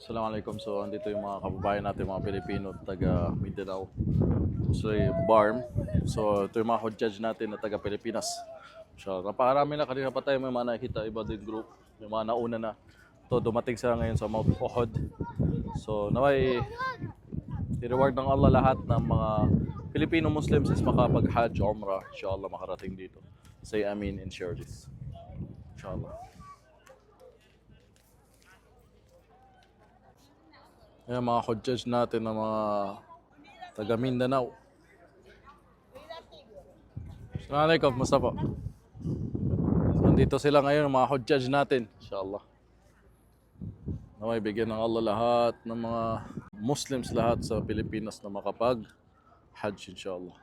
Assalamualaikum. So, andito yung mga kababayan natin, mga Pilipino, taga Mindanao. So, Barm. So, ito yung mga hojaj natin na taga Pilipinas. So, napakarami na kanina pa tayo may mga nakikita iba din group. Yung mga nauna na. To dumating sila ngayon sa Mount Ohod. So, naway i-reward ng Allah lahat ng mga Filipino Muslims is makapag-Hajj, Umrah. Inshallah makarating dito. Say Amin and share this. Inshallah. Ayan mga hojaj natin na mga taga Mindanao. Assalamualaikum, musta po? Nandito sila ngayon, mga hojaj natin. Inshallah. Naway bigyan ng Allah lahat ng mga Muslims lahat sa Pilipinas na makapag-Hajj inshallah.